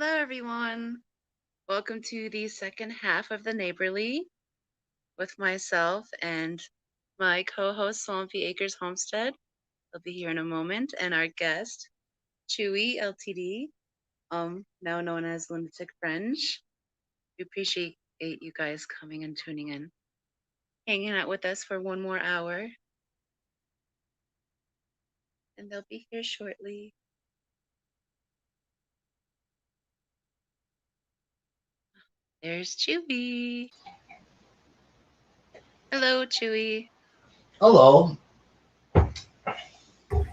Hello, everyone. Welcome to the second half of the Neighborly with myself and my co host, Swampy Acres Homestead. They'll be here in a moment. And our guest, Chewy LTD, now known as Lunatic Fringe. We appreciate you guys coming and tuning in, hanging out with us for one more hour. And they'll be here shortly. There's Chewy. Hello, Chewy. Hello.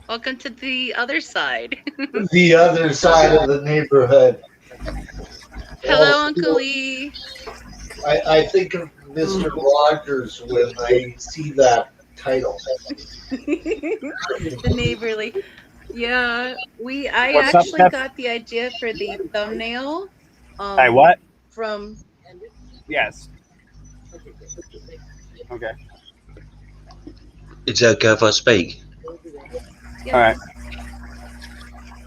Welcome to the other side. The other side of the neighborhood. Hello, Well, Uncle Lee. I think of Mr. Rogers when I see that title. The Neighborly. Yeah, I What's up, actually Pep? got the idea for the thumbnail Hey, what? from Yes. Okay. It's okay if I speak. yeah.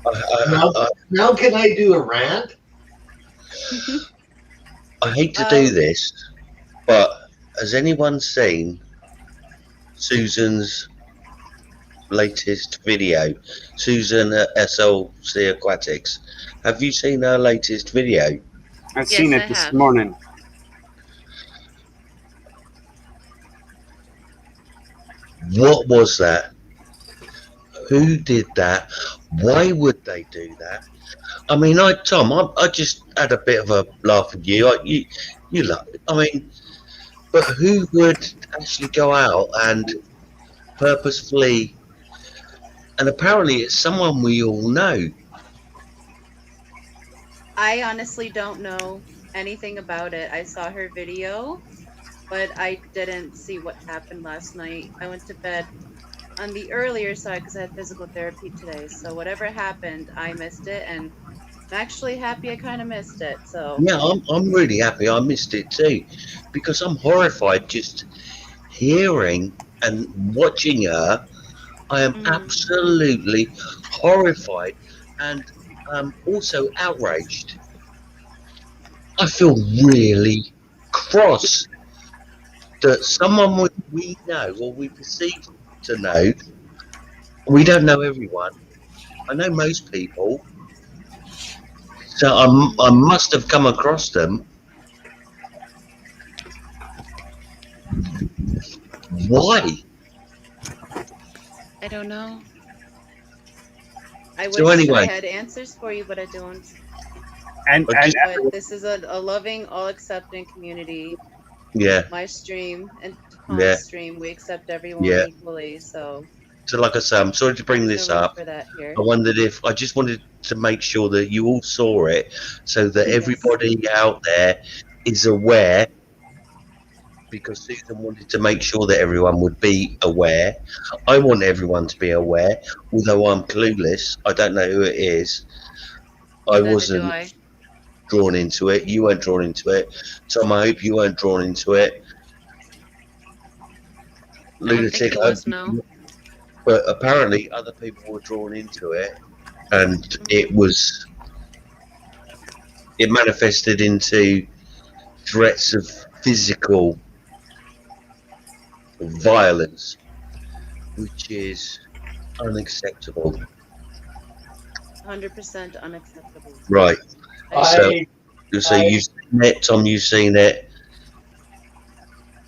All right. Now can I do a rant? I hate to do this, but has anyone seen Susan's latest video? Susan at SLC Aquatics. Have you seen her latest video? I've seen Yes, it I this have. morning. What was that? Who did that? Why would they do that? I mean, Tom, I just had a bit of a laugh with you. You laugh. I mean, but who would actually go out and purposefully? And apparently, it's someone we all know. I honestly don't know anything about it. I saw her video, but I didn't see what happened last night. I went to bed on the earlier side because I had physical therapy today. So whatever happened, I missed it, and I'm actually happy I kind of missed it. So Yeah, I'm really happy I missed it too, because I'm horrified just hearing and watching her. I am absolutely horrified and also outraged. I feel really cross that someone we know or we perceive to know, we don't know everyone. I know most people, so I must have come across them. Why? I don't know. I wish So anyway, I had answers for you, but I don't. And But this is a loving, all accepting community. yeah, My stream and yeah, Tom's stream, we accept everyone yeah. equally. So So like I say, I'm sorry to bring there's this no room up. for that here. I wondered if I just wanted to make sure that you all saw it, so that everybody out there is aware. Because Susan wanted to make sure that everyone would be aware. I want everyone to be aware, although I'm clueless. I don't know who it is. I wasn't drawn into it. You weren't drawn into it. Tom, I hope you weren't drawn into it. Lunatic, no. but apparently other people were drawn into it, and it manifested into threats of physical violence, which is unacceptable. 100% unacceptable. Right. So you've seen it, Tom. You've seen it.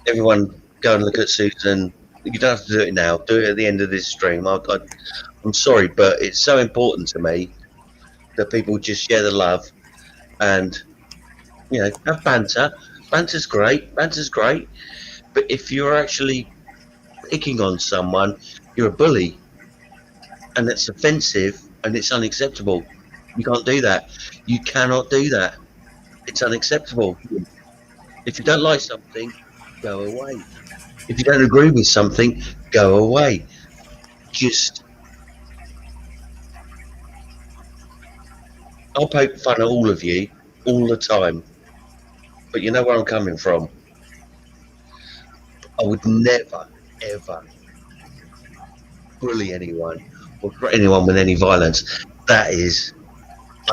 Everyone, go and look at Susan. You don't have to do it now. Do it at the end of this stream. I'm sorry, but it's so important to me that people just share the love and have banter. Banter's great. But if you're actually picking on someone, you're a bully, and it's offensive and it's unacceptable. You can't do that. You cannot do that. It's unacceptable. If you don't like something, go away. If you don't agree with something, go away. I'll poke fun at all of you all the time, but you know where I'm coming from. I would never, ever bully anyone or threaten anyone with any violence. That is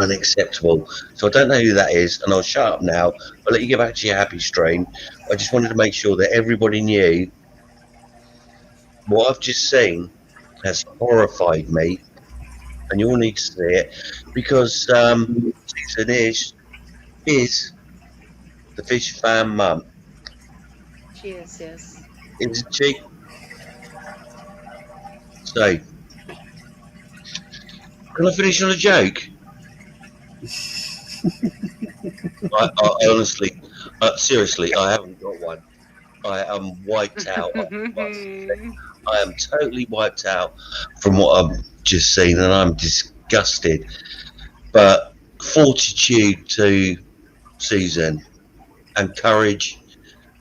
unacceptable. So I don't know who that is, and I'll shut up now. I'll let you get back to your happy stream. I just wanted to make sure that everybody knew what I've just seen has horrified me, and you all need to see it because Susan is the Fish fan mum, She is, yes. isn't she? So, can I finish on a joke? I honestly, seriously, I haven't got one. I am wiped out. I am totally wiped out from what I've just seen, and I'm disgusted. But fortitude to Susan, and courage,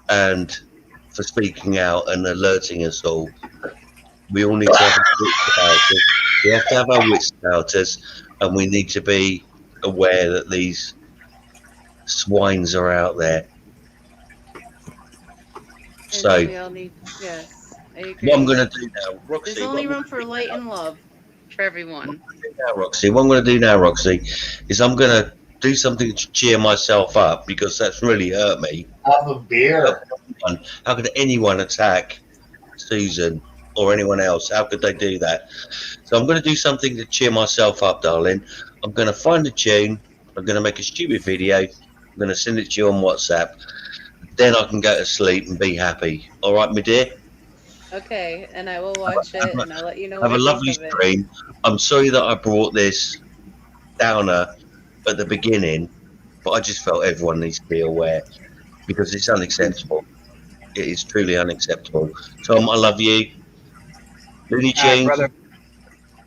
and for speaking out and alerting us all. We all need to have our wits about us. We have to have our wits about us, and we need to be aware that these swines are out there. And So, we all need, yes, I agree. what I'm going to do now, Roxy. There's only room for light and love for everyone. What I'm going to do now, Roxy, is I'm going to do something to cheer myself up because that's really hurt me. Have a beer. How could anyone attack Susan or anyone else? How could they do that? So I'm going to do something to cheer myself up, darling. I'm going to find a tune. I'm going to make a stupid video. I'm going to send it to you on WhatsApp. Then I can go to sleep and be happy. All right, my dear? Okay, and I will watch it and I'll let you know Have what a I lovely think of it. stream. I'm sorry that I brought this downer at the beginning, but I just felt everyone needs to be aware because it's unacceptable. It is truly unacceptable. Tom, I love you. Looney Tunes, brother.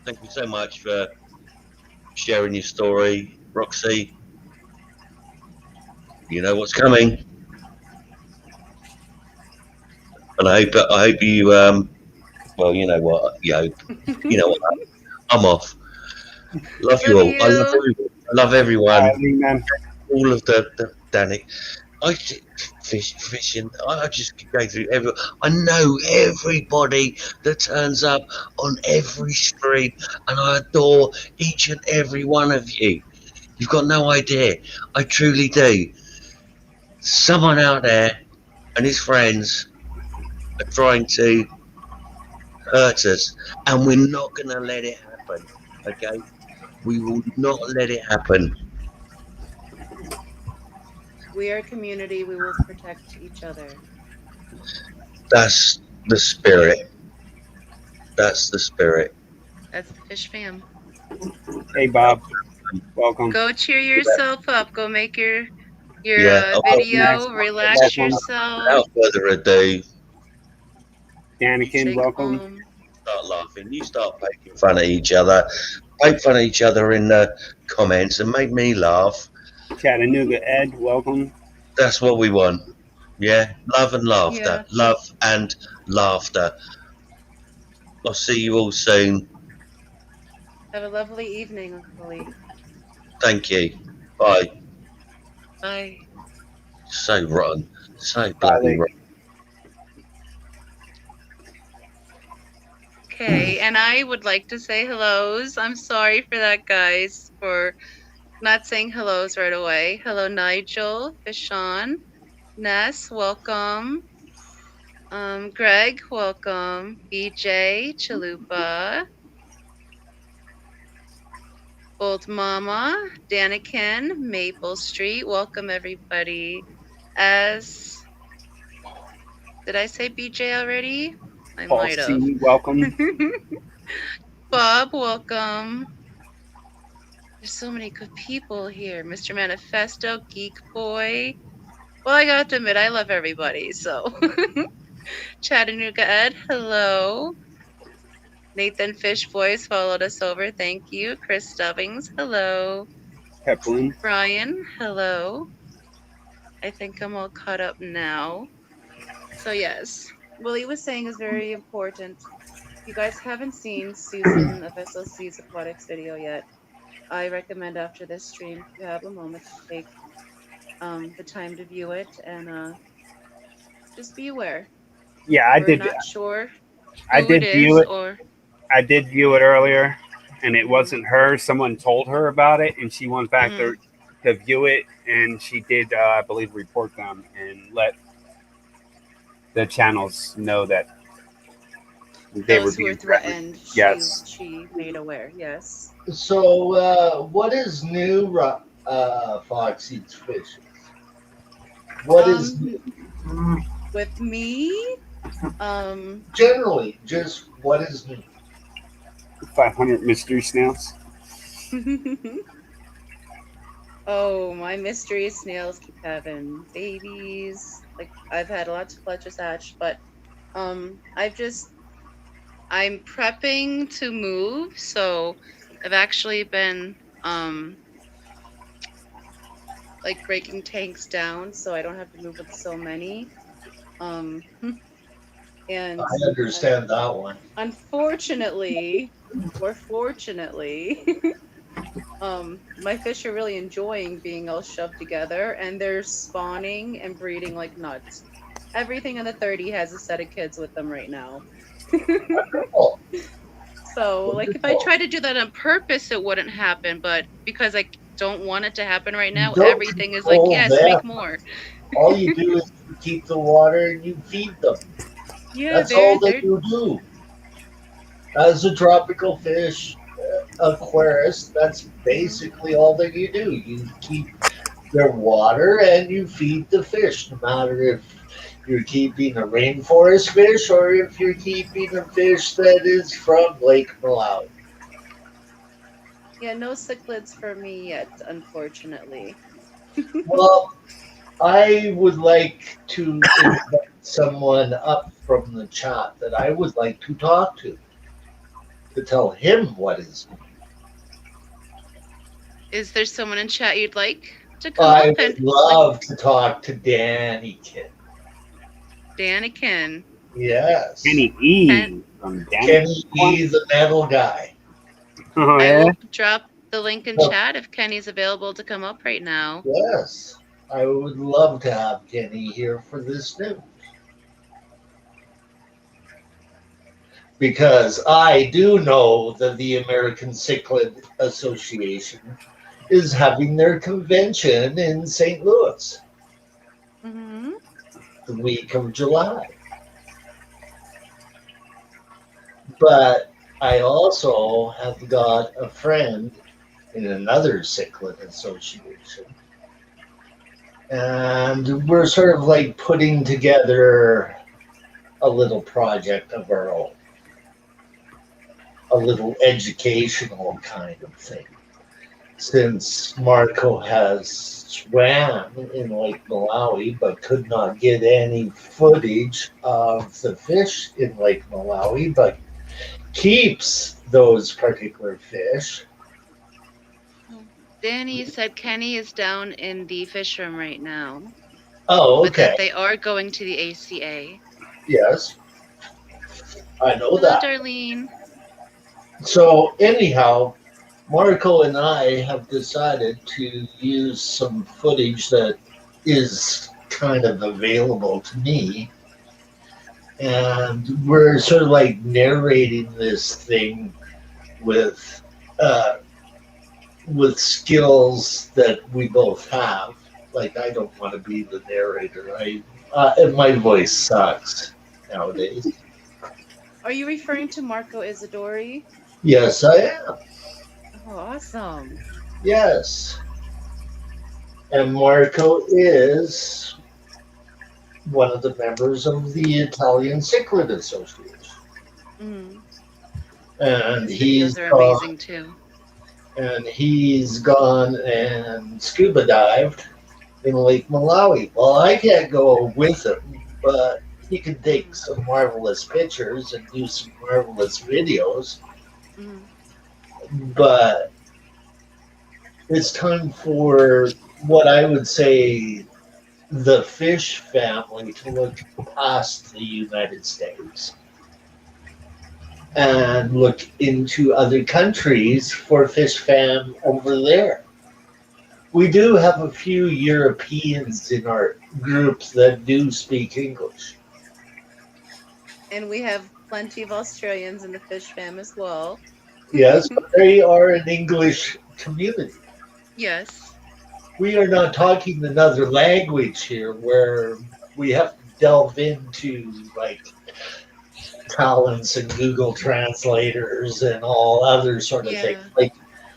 thank you so much for sharing your story. Roxy, you know what's coming. And I hope you, well, you know what, you hope. You know what, I'm off. Love you all. I love everyone. Man. All of the Danik. I fishing. I just go through every. I know everybody that turns up on every stream, and I adore each and every one of you. You've got no idea. I truly do. Someone out there and his friends are trying to hurt us, and we're not going to let it happen. Okay, we will not let it happen. We are a community. We will protect each other. That's the spirit. That's the spirit. That's the Fish fam. Hey, Bob. Welcome. Go cheer yourself up. Go make your Yeah, video. Relax welcome. yourself. Without further ado, Danikin, Take welcome. home. start laughing. You start poking fun at each other. Poke fun at each other in the comments and make me laugh. Chattanooga Ed, welcome. That's what we want. Yeah, love and laughter. Yeah. Love and laughter. I'll see you all soon. Have a lovely evening, Uncle Lee. Thank you. Bye. Bye. So rotten. So bloody Bye. rotten. Okay, and I would like to say hellos. I'm sorry for that, guys, for not saying hellos right away. Hello, Nigel, Fishon, Ness, welcome. Greg, welcome. BJ, Chalupa, Old Mama, Danikin, Maple Street, welcome everybody. As did I say BJ already? I Paul might have. C, welcome. Bob, welcome. There's so many good people here. Mr. Manifesto, Geek Boy. Well, I got to admit, I love everybody, so. Chattanooga Ed, hello. Nathan Fish Voice followed us over, thank you. Chris Stubbings, hello. Peplin. Brian, hello. I think I'm all caught up now. So yes, what he was saying is very important. If you guys haven't seen Susan of SLC's Aquatics video yet, I recommend after this stream, if you have a moment, to take the time to view it and just be aware. Yeah, I We're did. not sure I who did it view is it. or I did view it earlier. and it wasn't her. Someone told her about it, and she went back Mhm. to view it, and she did, I believe, report them and let the channels know that they were Those who were being threatened. threatened, Yes. she made aware. Yes. So, what is new, Fox Eats Fishes? What is With me, generally just what is new? 500 mystery snails. oh, my mystery snails keep having babies. Like I've had lots of clutches hatched, but I'm prepping to move, so I've actually been like breaking tanks down so I don't have to move with so many. And I understand that one. unfortunately, or fortunately, my fish are really enjoying being all shoved together and they're spawning and breeding like nuts. Everything in the 30 has a set of kids with them right now. Oh, So, like, if I wonderful. tried to do that on purpose, it wouldn't happen. But because I don't want it to happen right now, Don't everything is like, control yes, them. make more. All you do is you keep the water and you feed them. Yeah, That's all that they're you do. As a tropical fish aquarist, that's basically all that you do. You keep their water and you feed the fish, no matter if you're keeping a rainforest fish or if you're keeping a fish that is from Lake Malawi. yeah, no cichlids for me yet, unfortunately. Well, I would like to invite someone up from the chat that I would like to talk to tell him what is. Is there someone in chat you'd like to come I up and would love to talk to Danny Kid. Danikin? Yes. Kenny E. Ken- from Dan. Kenny E, the metal guy. Oh, I yeah? will drop the link in Oh. chat if Kenny's available to come up right now. Yes. I would love to have Kenny here for this news. Because I do know that the American Cichlid Association is having their convention in St. Louis Mm-hmm. the week of July. But I also have got a friend in another cichlid association. And we're sort of like putting together a little project of our own, a little educational kind of thing. Since Marco has swam in Lake Malawi but could not get any footage of the fish in Lake Malawi, but keeps those particular fish. Danny said Kenny is down in the fish room right now. Oh, But okay. that they are going to the ACA. Yes. I know Hello, that. Darlene. So, anyhow, Marco and I have decided to use some footage that is kind of available to me. And we're sort of like narrating this thing with skills that we both have. Like, I don't want to be the narrator. And my voice sucks nowadays. Are you referring to Marco Isidori? Yes, I am. Oh, awesome. Yes. And Marco is one of the members of the Italian Cichlid Association. Mm. And His he's videos are gone, amazing too. and he's gone and scuba dived in Lake Malawi. Well, I can't go with him, but he can take some marvelous pictures and do some marvelous videos. Mm. But it's time for what I would say the fish family to look past the United States and look into other countries for fish fam over there. We do have a few Europeans in our group that do speak English. And we have plenty of Australians in the fish fam as well. Yes, but they are an English community. Yes. We are not talking another language here where we have to delve into like talents and Google translators and all other sort of things. Yeah.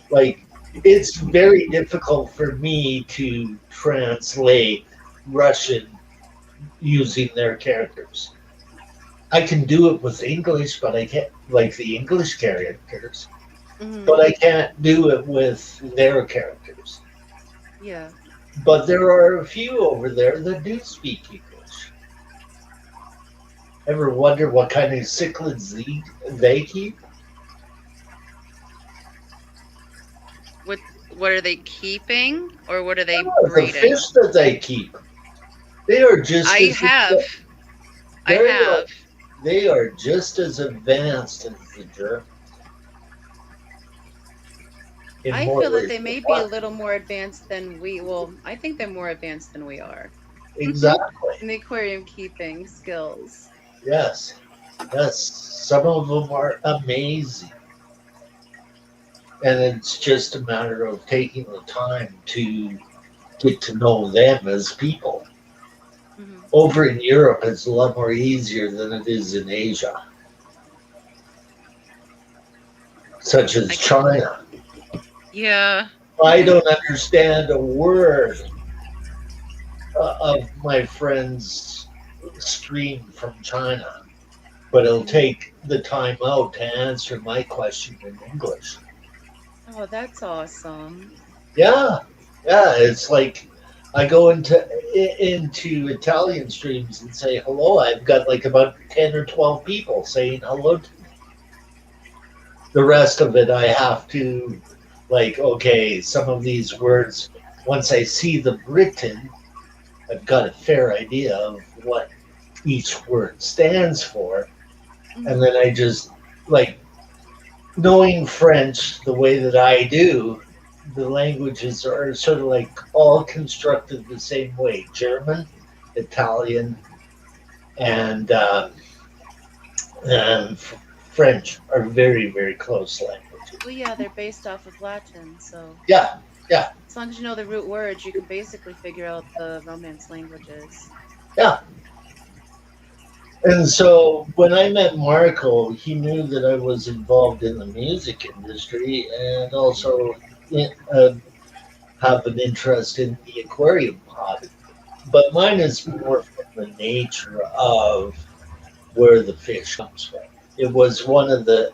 Like it's very difficult for me to translate Russian using their characters. I can do it with English, but I can't like the English characters, but Hmm. I can't do it with their characters. Yeah. But there are a few over there that do speak English. Ever wonder what kind of cichlids they keep? What what are they keeping or what are they The breeding? fish that they keep, they are just I as have. I they are, have. they are just as advanced as the Germans in I more feel that ways they than may be a one. little more advanced than we. Well, I think they're more advanced than we are Exactly. in the aquarium keeping skills. Yes. Yes. Some of them are amazing. And it's just a matter of taking the time to get to know them as people. Hmm. Over in Europe, it's a lot more easier than it is in Asia, such as I can. China. Yeah. I don't understand a word of my friend's stream from China, but it'll Mhm. take the time out to answer my question in English. Oh, that's awesome. Yeah, yeah. It's like I go into Italian streams and say hello. I've got like about 10 or 12 people saying hello to me. The rest of it, I have to like. Okay, some of these words. Once I see them written, I've got a fair idea of what each word stands for, and Hmm. then I just like knowing French the way that I do. The languages are sort of like all constructed the same way: German, Italian, and French are very, very close languages. Well, yeah, they're based off of Latin, so Yeah, yeah, as long as you know the root words, you can basically figure out the Romance languages. yeah. And so when I met Marco, he knew that I was involved in the music industry and also uh, have an interest in the aquarium hobby. But mine is more from the nature of where the fish comes from. It was one of the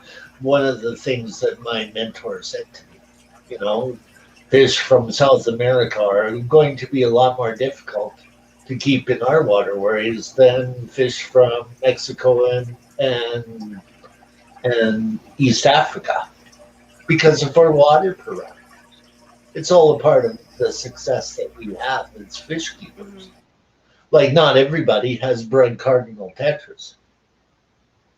things that my mentor said to me. You know, fish from South America are going to be a lot more difficult to keep in our waterways than fish from Mexico and East Africa because of our water parameters. It's all a part of the success that we have as fish Hmm. keepers. Like not everybody has bred cardinal tetras.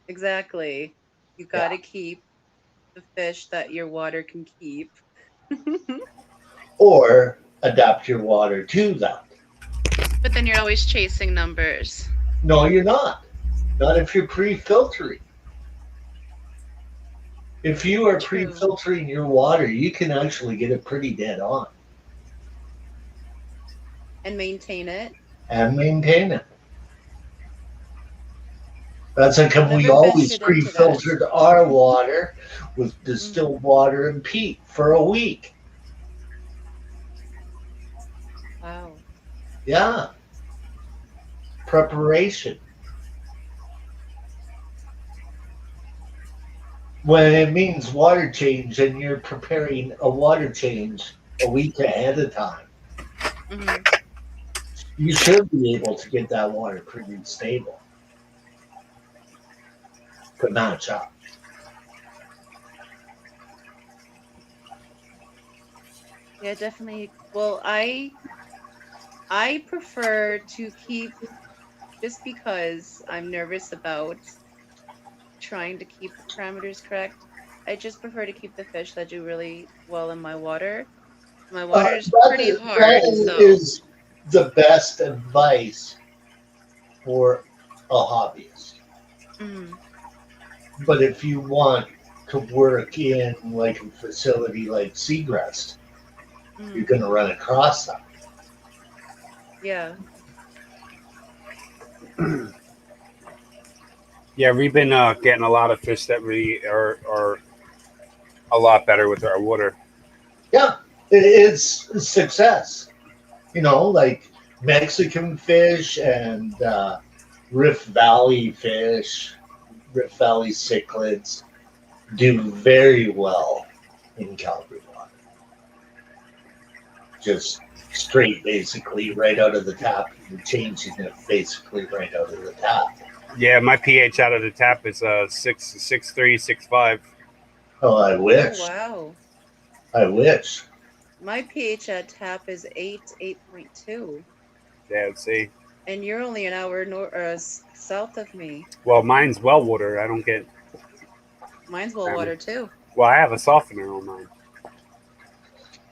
Exactly. You got Yeah. to keep the fish that your water can keep. Or adapt your water to that. But then you're always chasing numbers. No, you're not. Not if you're pre-filtering. If you are True. pre-filtering your water, you can actually get it pretty dead on And maintain it. and maintain it. That's like I've we never always ventured into that. pre-filtered our water with Hmm. distilled water and peat for a week. Wow. Yeah, preparation. When it means water change and you're preparing a water change a week ahead of time, Hmm. you should be able to get that water pretty stable to match up. Yeah, definitely. Well, I prefer to keep just because I'm nervous about trying to keep the parameters correct. I just prefer to keep the fish that do really well in my water. My water is pretty hard, That so is the best advice for a hobbyist. mm, But if you want to work in like a facility like Seagrass. You're Mm, going to run across them. yeah. Yeah, we've been getting a lot of fish that we are a lot better with our water. Yeah, it's a success. You know, like Mexican fish and Rift Valley fish, Rift Valley cichlids do very well in Calgary water. Just straight, basically, right out of the tap. You're changing it basically right out of the tap. Yeah, my pH out of the tap is 6.3, 6.5. Oh, I Oh, wish. wow. I wish. My pH at tap is 8.2. Yeah, see. And you're only an hour south of me. Well, mine's well water. I don't get. Mine's well water too. Well, I have a softener on mine.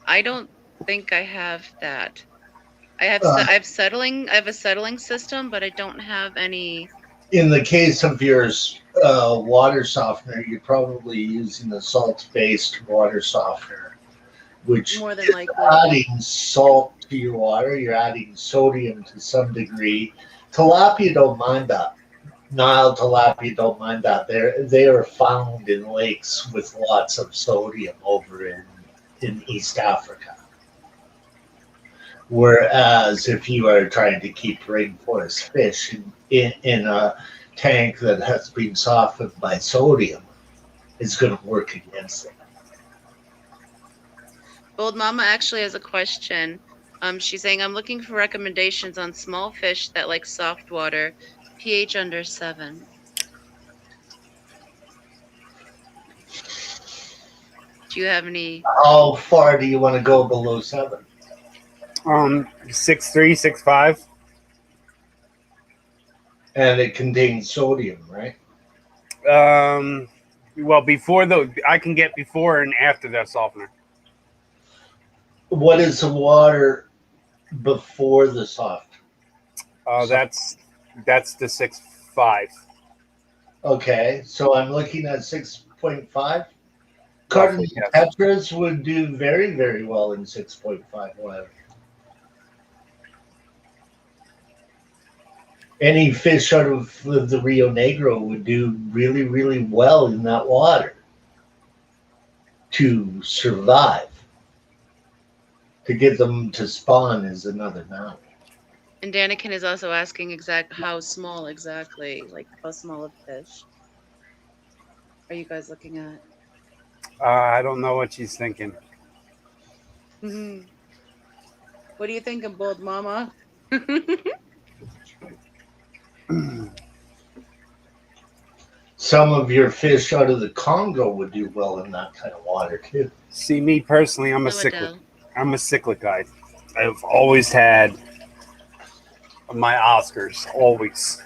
I don't think I have that. I have Uh. I have a settling system, but I don't have any. In the case of your water softener, you're probably using a salt-based water softener, which More than is likely. adding salt to your water. You're adding sodium to some degree. Tilapia don't mind that. Nile tilapia don't mind that. They are found in lakes with lots of sodium over in East Africa. Whereas if you are trying to keep rainforest fish in a tank that has been softened by sodium, it's going to work against it. Old Mama actually has a question. She's saying, I'm looking for recommendations on small fish that like soft water, pH under 7. Do you have any? How far do you want to go below 7? 6.3, 6.5. And it contains sodium, right? Well, I can get before and after that softener. What is the water before the soft? That's the 6.5. Okay, so I'm looking at 6.5. Roughly, Carton yes. tetras would do very, very well in 6.5 water. Any fish out of the Rio Negro would do really, really well in that water to survive. To get them to spawn is another matter. And Danikin is also asking how small exactly, like how small a fish are you guys looking at? I don't know what she's thinking. What do you think of Bold Mama? Some of your fish out of the Congo would do well in that kind of water too. See, me personally, I'm a So cichlid. Adele. I'm a cichlid guy. I've always had my Oscars, always.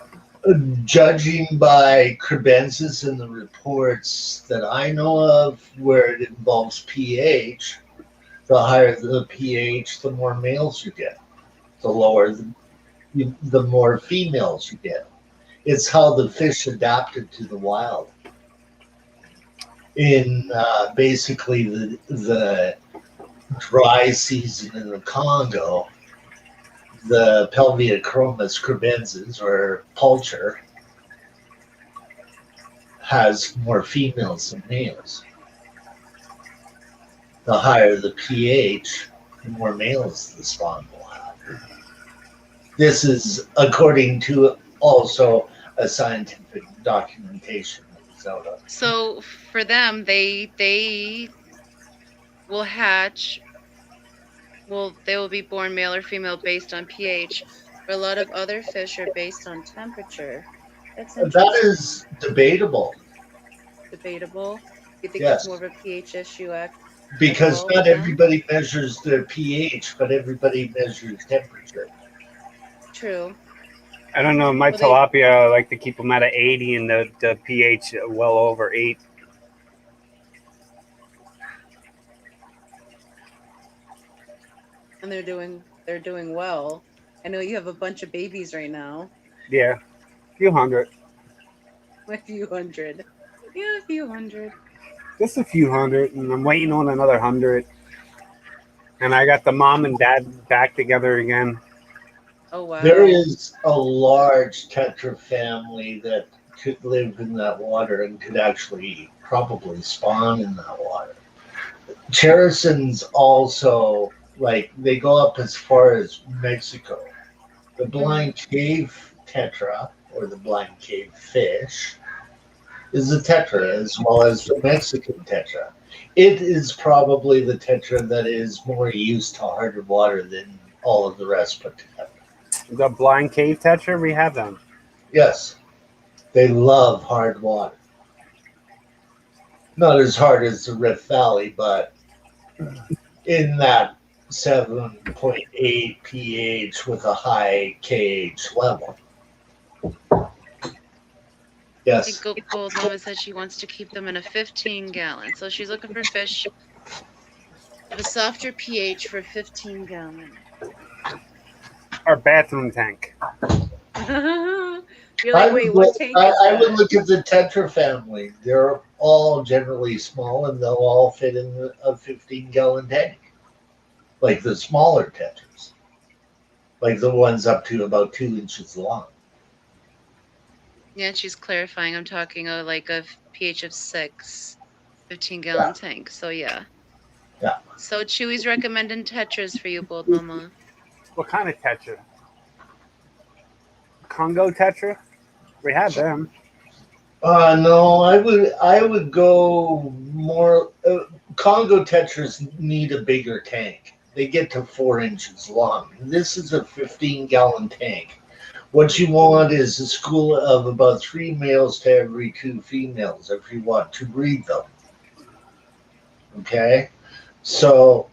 Judging by crebensis and the reports that I know of where it involves pH, the higher the pH, the more males you get. The lower, the more females you get. It's how the fish adapted to the wild. In basically the dry season in the Congo, the Pelviochromis crebensis, or pulcher, has more females than males. The higher the pH, the more males the spawn will have. This is according to also a scientific documentation that is out on. So for them, they will hatch. Well, they will be born male or female based on pH. But a lot of other fish are based on temperature. That's That is debatable. debatable. You think Yes. it's more of a pH issue? Because well not with them? everybody measures their pH, but everybody measures temperature. True. I don't know. My Well, they- tilapia, I like to keep them at an 80 and the pH well over 8. And they're doing well. I know you have a bunch of babies right now. Yeah, a few hundred. A few hundred. Yeah, a few hundred. Just a few hundred, and I'm waiting on another 100. And I got the mom and dad back together again. Oh wow. There is a large tetra family that could live in that water and could actually probably spawn in that water. Cherisons also, like, they go up as far as Mexico. The blind cave tetra, or the blind cave fish, is a tetra as well as the Mexican tetra. It is probably the tetra that is more used to harder water than all of the rest put together. The blind cave tetra, we have them. Yes, they love hard water. Not as hard as the Rift Valley, but in that 7.8 pH with a high KH level. I Yes. think Gold Mama said she wants to keep them in a 15-gallon. So she's looking for fish of a softer pH for 15-gallon. Our bathroom tank. You're like, wait, what tank is I would that? look at the tetra family. They're all generally small and they'll all fit in a 15-gallon tank. Like the smaller tetras. Like the ones up to about 2 inches long. Yeah, she's clarifying. I'm talking like a pH of 6, 15-gallon tank. So yeah. Yeah. So Chewy's recommending tetras for you, Bold Mama. What kind of tetra? Congo tetra? We have them. No, I would go more. Congo tetras need a bigger tank. They get to 4 inches long. This is a 15-gallon tank. What you want is a school of about 3 males to every 2 females if you want to breed them. Okay, so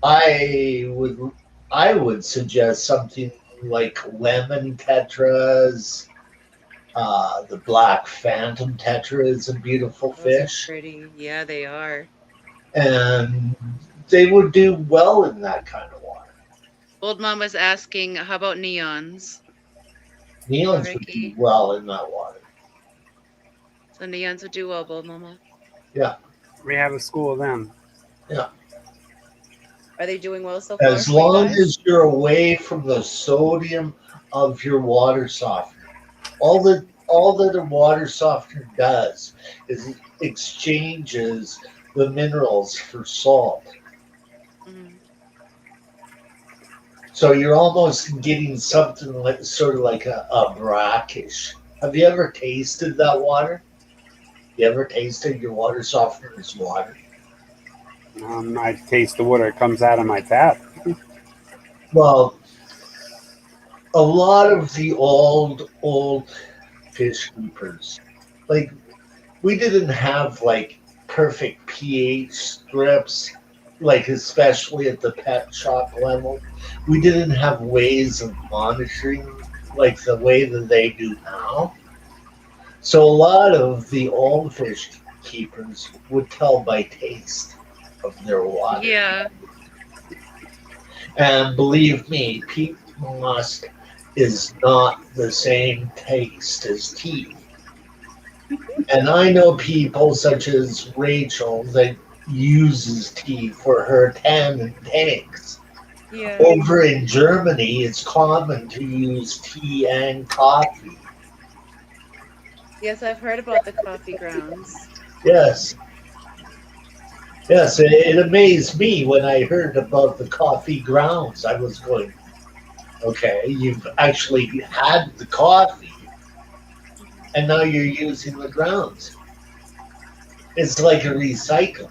I would suggest something like lemon tetras. The black phantom tetra is a beautiful Those are fish, pretty. Yeah, they are. and they would do well in that kind of water. Bold Mama's asking, how about neons? Neons would Ricky. do well in that water. So neons would do well, Bold Mama. We have a school of them. Are they doing well so far? As for you long guys? as you're away from the sodium of your water softener, all that a water softener does is it exchanges the minerals for salt. Mhm. So you're almost getting something like sort of like a brackish. Have you ever tasted that water? You ever tasted your water softener as water? I taste the water that comes out of my tap. Well, a lot of the old fish keepers, like, we didn't have like perfect pH strips, like especially at the pet shop level. We didn't have ways of monitoring like the way that they do now. So a lot of the old fish keepers would tell by taste of their water. Yeah. And believe me, peat moss is not the same taste as tea. And I know people such as Rachel that uses tea for her tannin tanks. Yeah. Over in Germany, it's common to use tea and coffee. Yes, I've heard about the coffee grounds. Yes. Yes, it amazed me when I heard about the coffee grounds. I was going, okay, you've actually had the coffee, and now you're using the grounds. It's like a recycle.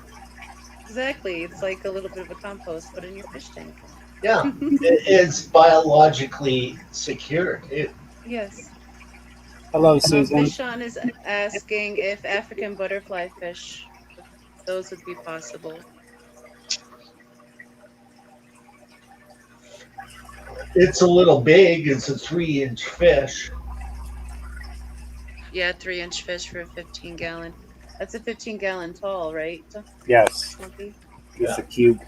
Exactly. It's like a little bit of a compost, but in your fish tank. Yeah, it's biologically secure. Yes. Hello, Susan. Fishon is asking if African butterfly fish, if those would be possible. It's a little big. It's a 3-inch fish. Yeah, 3-inch fish for a 15-gallon. That's a 15-gallon tall, right? Yes, Smoky? it's a cube.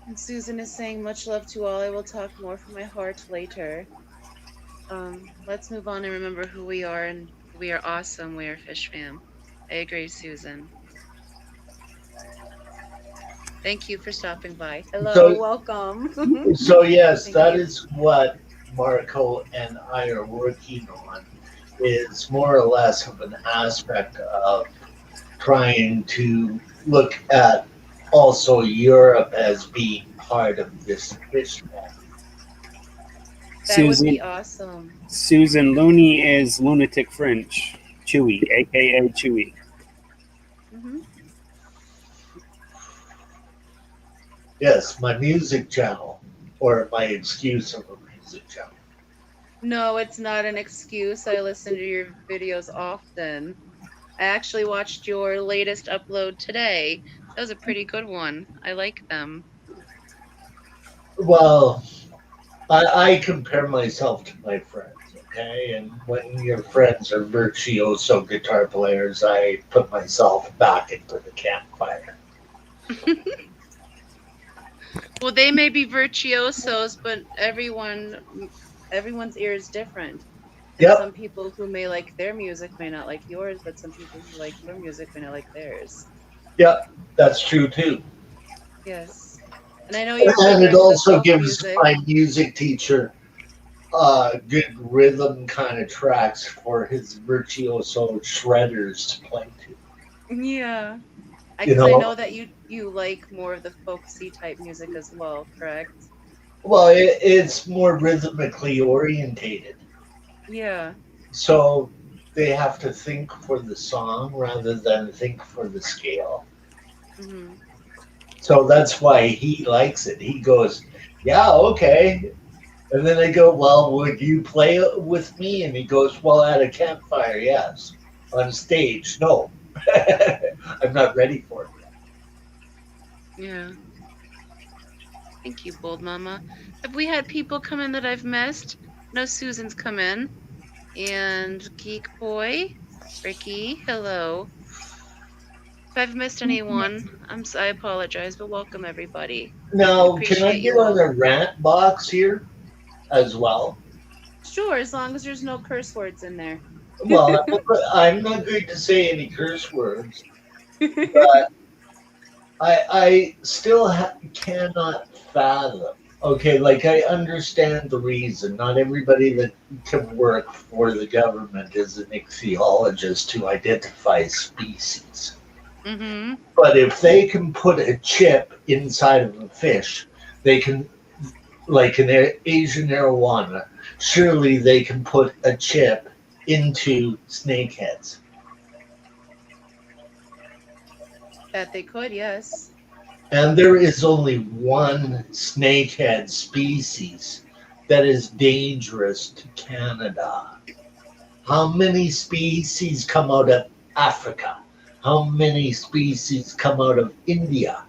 And Susan is saying, much love to all. I will talk more from my heart later. Let's move on and remember who we are and We are awesome. We are Fish Fam. I agree, Susan. Thank you for stopping by. Hello, So- welcome. So yes, Thank that you. is what Marco and I are working on. Is more or less of an aspect of trying to look at also Europe as being part of this fishbowl. That would Susan be awesome. Susan Looney is Lunatic Fringe. Chewy, aka Chewy. Hmm. Yes, my music channel, or my excuse of a music channel. No, it's not an excuse. I listen to your videos often. I actually watched your latest upload today. That was a pretty good one. I like them. Well, I compare myself to my friends, okay? And when your friends are virtuoso guitar players, I put myself back into the campfire. Well, they may be virtuosos, but everyone's ear is different. And Yep, some people who may like their music may not like yours, but some people who like your music may not like theirs. yep, that's true too. Yes. And I know you're And bigger it into the also folk gives music. my music teacher good rhythm kind of tracks for his virtuoso shredders to play to. Yeah. You Because I know, know that you like more of the folksy type music as well, correct? well, it's more rhythmically orientated. Yeah. So they have to think for the song rather than think for the scale. Hmm. So that's why he likes it. He goes, yeah, okay. And then they go, well, would you play it with me? And he goes, well, at a campfire, yes. On stage, no. I'm not ready for it yet. Yeah. Thank you, Bold Mama. Have we had people come in that I've missed? No, Susan's come in. And Geek Boy, Ricky, hello. If I've missed anyone, I apologize, but welcome everybody. Now, can I Appreciate get you on all. a rant box here as well? Sure, as long as there's no curse words in there. Well, I'm not going to say any curse words, but I still cannot fathom. Okay, like I understand the reason. Not everybody that can work for the government is an ichthyologist to identify species. Mm-hmm. But if they can put a chip inside of a fish, they can, like an Asian arowana, surely they can put a chip into snakeheads. That they could, yes. And there is only one snakehead species that is dangerous to Canada. How many species come out of Africa? How many species come out of India?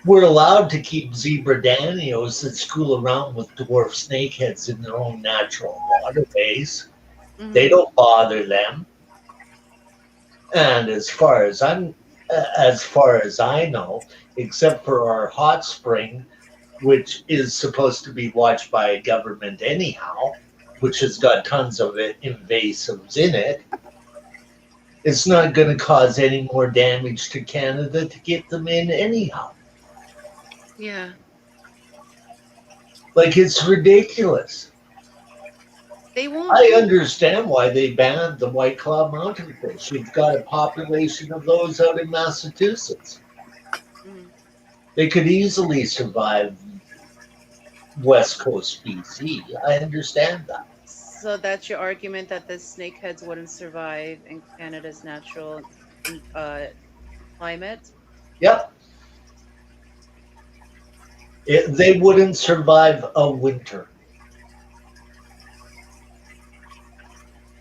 We're allowed to keep zebra danios that school around with dwarf snakeheads in their own natural waterways. They Mhm. don't bother them. And as far as I know, except for our hot spring, which is supposed to be watched by a government anyhow, which has got tons of invasives in it, it's not going to cause any more damage to Canada to get them in anyhow. Yeah. Like, it's ridiculous. They won't. I understand why they banned the White Claw mountain fish. You've got a population of those out in Massachusetts. Mhm. They could easily survive West Coast BC. I understand that. So that's your argument that the snakeheads wouldn't survive in Canada's natural climate? Yep. They wouldn't survive a winter.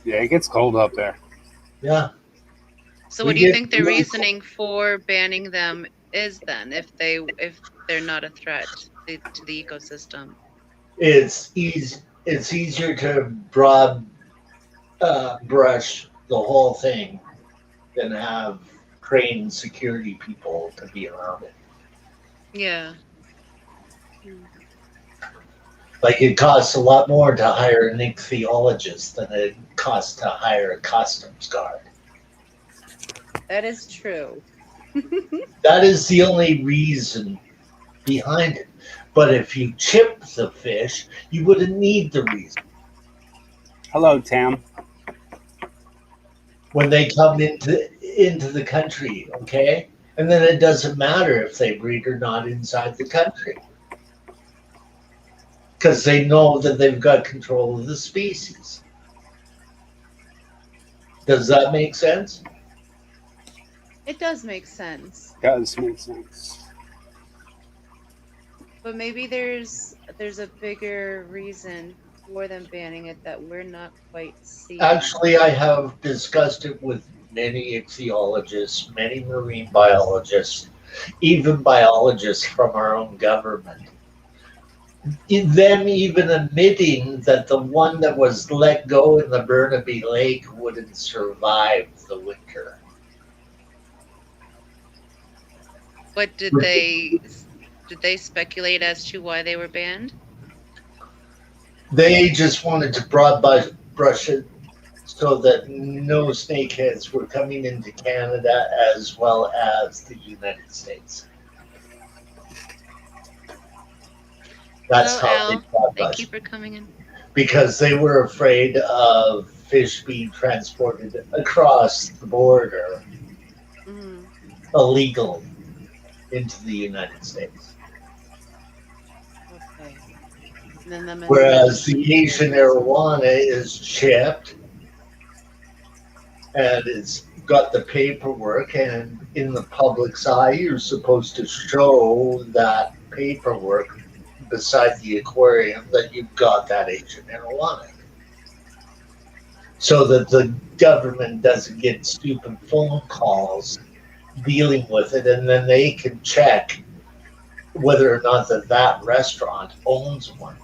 Yeah, it gets cold up there. Yeah. So We what do you get think their really reasoning for banning them is then, if they're not a threat to the ecosystem? It's easier to broad brush the whole thing than have trained security people to be around it. Yeah. Like, it costs a lot more to hire an ichthyologist than it cost to hire a customs guard. That is true. That is the only reason behind it. But if you chip the fish, you wouldn't need the reason. Hello, Tam. When they come into the country, okay? And then it doesn't matter if they breed or not inside the country. Because they know that they've got control of the species. Does that make sense? It does make sense. Does make sense. But maybe there's a bigger reason for them banning it that we're not quite seeing. Actually, I have discussed it with many ichthyologists, many marine biologists, even biologists from our own government. Them even admitting that the one that was let go in the Burnaby Lake wouldn't survive the winter. But did they speculate as to why they were banned? They just wanted to broad brush it so that no snakeheads were coming into Canada as well as the United States. That's Hello, how they Al. broad Thank brush you it. for coming in. Because they were afraid of fish being transported across the border Mhm. illegally into the United States. Okay. And then the Whereas the Asian arowana is chipped and it's got the paperwork, and in the public's eye, you're supposed to show that paperwork beside the aquarium that you've got that Asian arowana, so that the government doesn't get stupid phone calls dealing with it, and then they can check whether or not that restaurant owns one.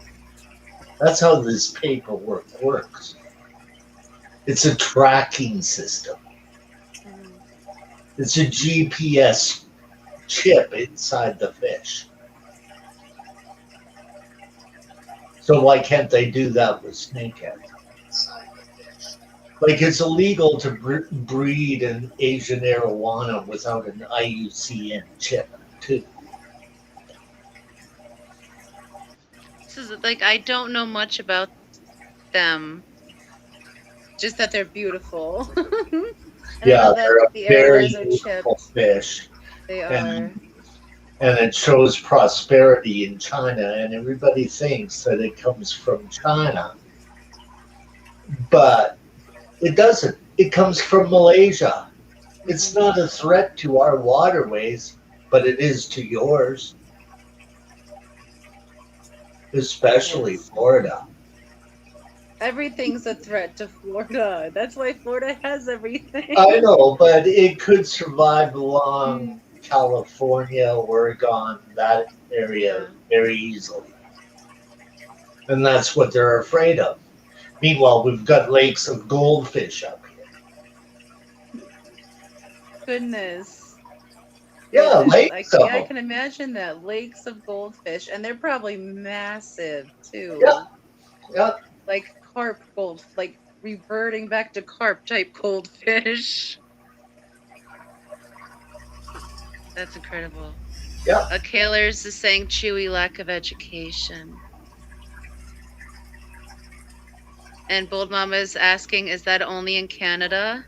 That's how this paperwork works. It's a tracking system. Mhm. It's a GPS chip inside the fish. So why can't they do that with snakehead? Like, it's illegal to breed an Asian arowana without an IUCN chip, too. This is like, I don't know much about them. Just that they're beautiful. And I Yeah, know they're a that the very areolas are beautiful chipped. fish, They are. and it shows prosperity in China, and everybody thinks that it comes from China, but it doesn't. It comes from Malaysia. It's not a threat to our waterways, but it is to yours, especially Yes. Florida. Everything's a threat to Florida. That's why Florida has everything. I know, but it could survive along California, Oregon, that area very easily. And that's what they're afraid of. Meanwhile, we've got lakes of goldfish up here. Goodness. Yeah, lakes of I them. can imagine that. Lakes of goldfish. And they're probably massive, too. Yeah. Yeah. Like carp like reverting back to carp type goldfish. That's incredible. Yeah. Kaylers is saying Chewy lack of education. And Bold Mama is asking, is that only in Canada?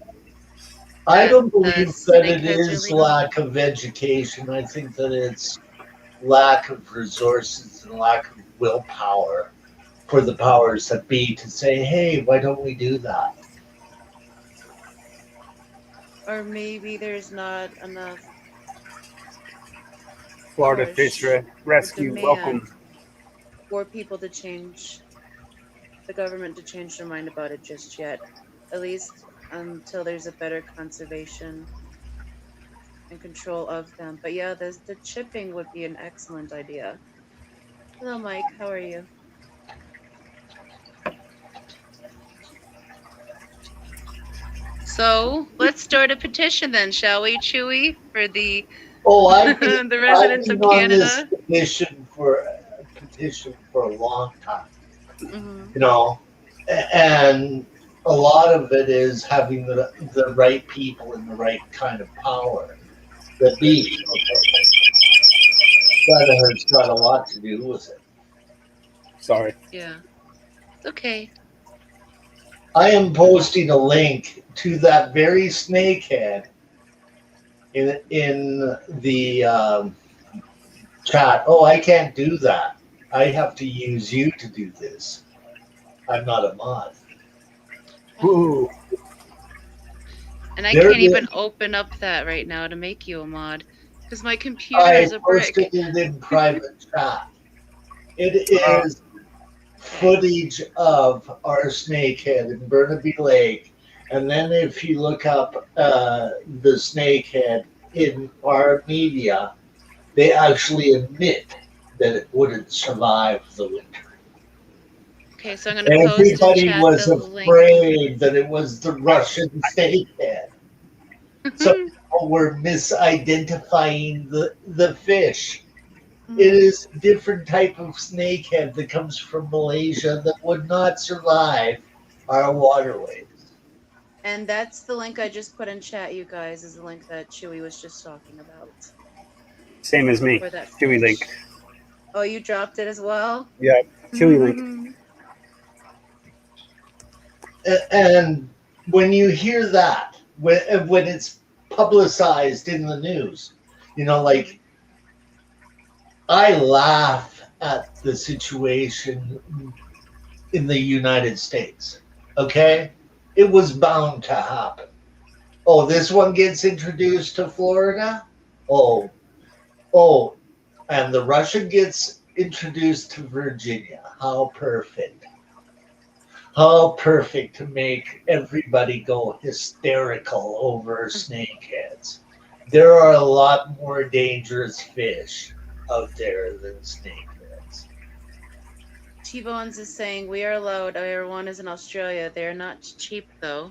I don't believe that it snakeheads are is legal? lack of education. I think that it's lack of resources and lack of willpower for the powers that be to say, hey, why don't we do that? Or maybe there's not enough Florida push Fish or Rescue, demand welcome. for people to change, the government to change their mind about it just yet. At least until there's a better conservation and control of them. But yeah, the chipping would be an excellent idea. Hello, Mike. How are you? So let's start a petition then, shall we, Chewy, for the I've the residents of been on Canada? this petition for a long time. Mhm. You know, and a lot of it is having the right people in the right kind of power. The beef, that has got a lot to do with it. Sorry. Yeah. Okay. I am posting a link to that very snakehead in the chat. Oh, I can't do that. I have to use you to do this. I'm not a mod. Ooh. And I There can't is- even open up that right now to make you a mod because my computer I is a brick. posted it in private chat. It is footage of our snakehead in Burnaby Lake. And then if you look up the snakehead in our media, they actually admit that it wouldn't survive the winter. Okay, so I'm gonna post in Everybody chat was the link. afraid that it was the Russian snakehead. So we're misidentifying the fish. It is a different type of snakehead that comes from Malaysia that would not survive our waterways. And that's the link I just put in chat, you guys, is the link that Chewy was just talking about. Same as me. For that Chewy fish. link. Oh, you dropped it as well? Yeah. Chewy link. And when you hear that, when it's publicized in the news, you know, like, I laugh at the situation in the United States. Okay? It was bound to happen. Oh, this one gets introduced to Florida? Oh, and the Russian gets introduced to Virginia. How perfect. How perfect to make everybody go hysterical over snakeheads. There are a lot more dangerous fish out there than snakeheads. T-Bones is saying we are allowed. Our one is in Australia. They are not cheap though.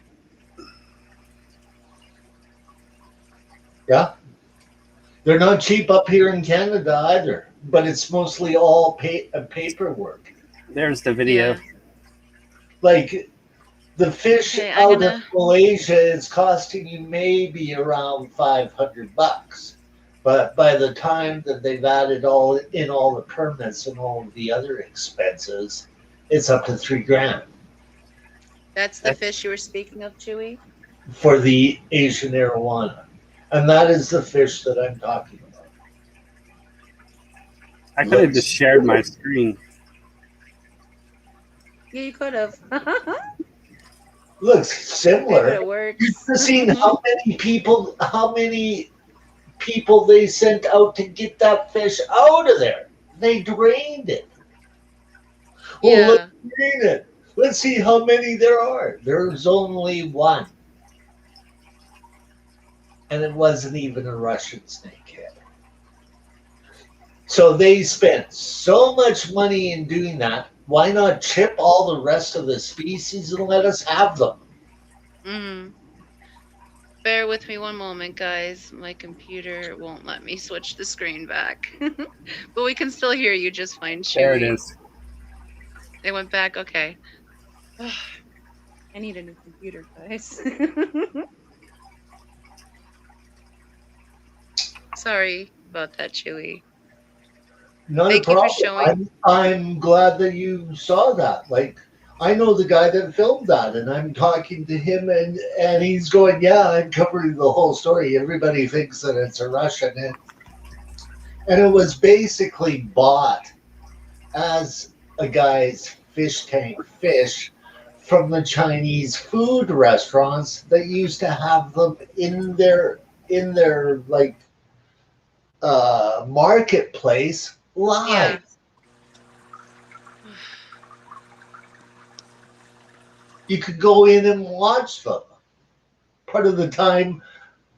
Yeah. They're not cheap up here in Canada either, but it's mostly all paperwork. There's the video. Yeah. Like the fish Okay, out of Malaysia is costing you maybe around $500. But by the time that they've added all the permits and all of the other expenses, it's up to $3,000 That's the fish you were speaking of, Chewy? for the Asian arowana. And that is the fish that I'm talking about. I could have just shared my screen. Yeah, you could have. Looks similar. Maybe it works. You've seen how many people they sent out to get that fish out of there. They drained it. Well, Yeah. let's drain it. Let's see how many there are. There's only one. And it wasn't even a Russian snakehead. So they spent so much money in doing that. Why not chip all the rest of the species and let us have them? Bear with me one moment, guys. My computer won't let me switch the screen back. But we can still hear you just fine, Chewy. There it is. It went back? Okay. I need a new computer, guys. Sorry about that, Chewy. Not Thank a you for problem. showing. I'm glad that you saw that. Like, I know the guy that filmed that, and I'm talking to him, and he's going, "Yeah, I'm covering the whole story. Everybody thinks that it's a Russian," and it was basically bought as a guy's fish tank fish from the Chinese food restaurants that used to have them in their like marketplace live. Yeah. You could go in and watch them. Part of the time,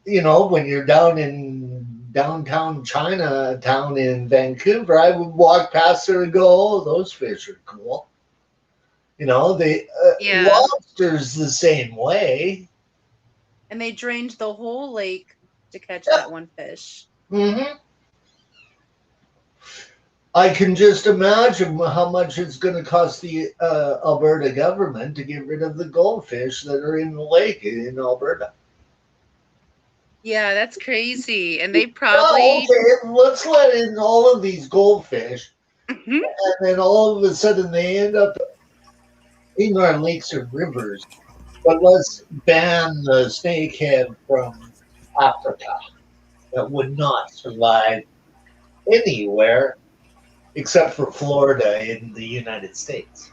you know, when you're down in downtown Chinatown in Vancouver, I would walk past there and go, "Oh, those fish are cool." You know, lobsters the same way. And they drained the whole lake to catch that one fish. Mm-hmm. I can just imagine how much it's going to cost the Alberta government to get rid of the goldfish that are in the lake in Alberta. Yeah, that's crazy. And they Well, probably okay, let's let in all of these goldfish, Mhm. and then all of a sudden they end up in our lakes or rivers. But let's ban the snakehead from Africa. That would not survive anywhere except for Florida in the United States.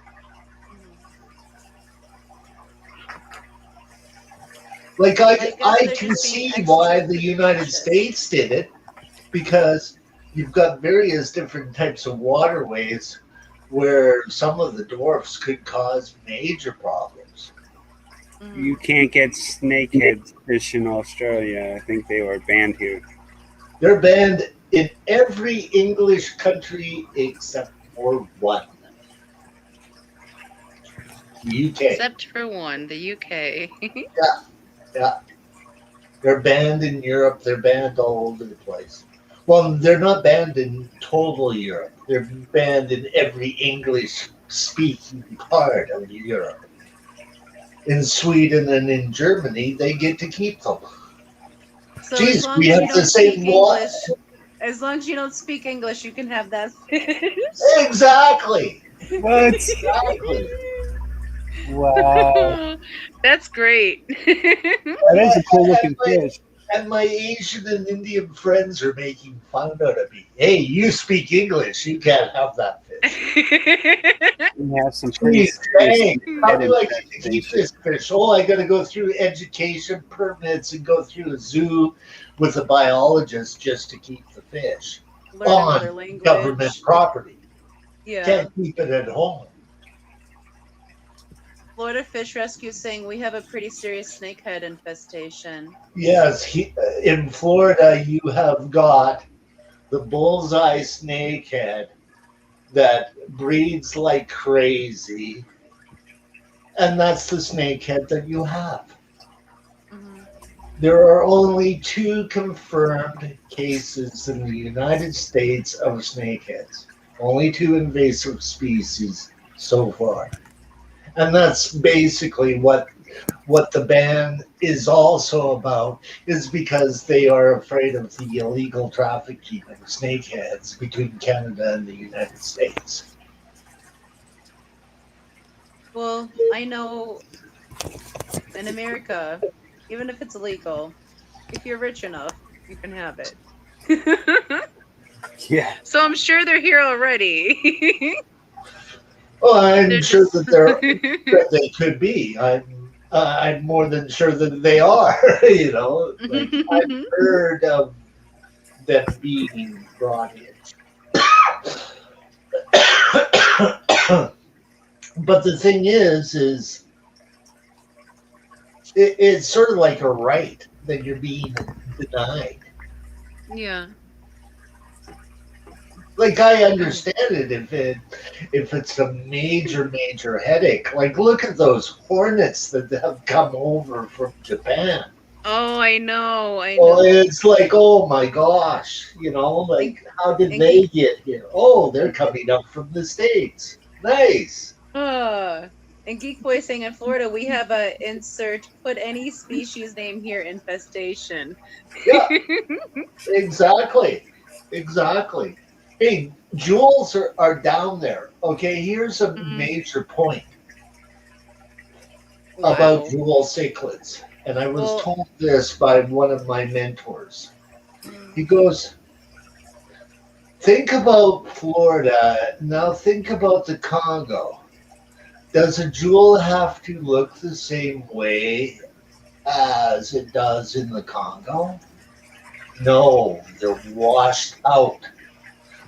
Like I guess I they're can just being see why extra the United cautious. States did it, because you've got various different types of waterways where some of the dwarfs could cause major problems. Mhm. You can't get snakehead fish in Australia. I think they were banned here. They're banned in every English country except for one, the UK. Except for one, the UK. Yeah, they're banned in Europe. They're banned all over the place. Well, they're not banned in total Europe. They're banned in every English-speaking part of Europe. In Sweden and in Germany, they get to keep them. So Geez, as long we as have you the don't same speak law. English, as long as you don't speak English, you can have that fish. Exactly. What? Exactly. Wow. That's great. That is a cool looking fish. And my Asian and Indian friends are making fun out of me. Hey, you speak English. You can't have that fish. We have some pretty Geez, serious dang. How snakehead do I get to keep infestation. this fish? Oh, I got to go through education permits and go through a zoo with a biologist just to keep the fish Learn on another language. government property. Yeah. Can't keep it at home. Florida Fish Rescue saying we have a pretty serious snakehead infestation. Yes, in Florida, you have got the bullseye snakehead that breeds like crazy, and that's the snakehead that you have. Mhm. There are only 2 confirmed cases in the United States of snakeheads. Only 2 invasive species so far. And that's basically what the ban is also about, is because they are afraid of the illegal trafficking of snakeheads between Canada and the United States. Well, I know in America, even if it's illegal, if you're rich enough, you can have it. Yeah. So I'm sure they're here already. Well, I'm They're sure just- that they could be. I'm more than sure that they are. You know, like I've heard of them being brought in. But the thing is it's sort of like a right that you're being denied. Yeah. Like, I understand it if it's a major headache. Like, look at those hornets that have come over from Japan. Oh, I know. Well, it's like, oh my gosh, you know, like, how did and they get here? Oh, they're coming up from the States. Nice. And Geek Boy saying in Florida we have a insert put any species name here infestation. Yeah, exactly. Hey, jewels are down there. Okay, here's a major point about jewel cichlids. And I was told this by one of my mentors. He goes, think about Florida. Now think about the Congo. Does a jewel have to look the same way as it does in the Congo? No, they're washed out.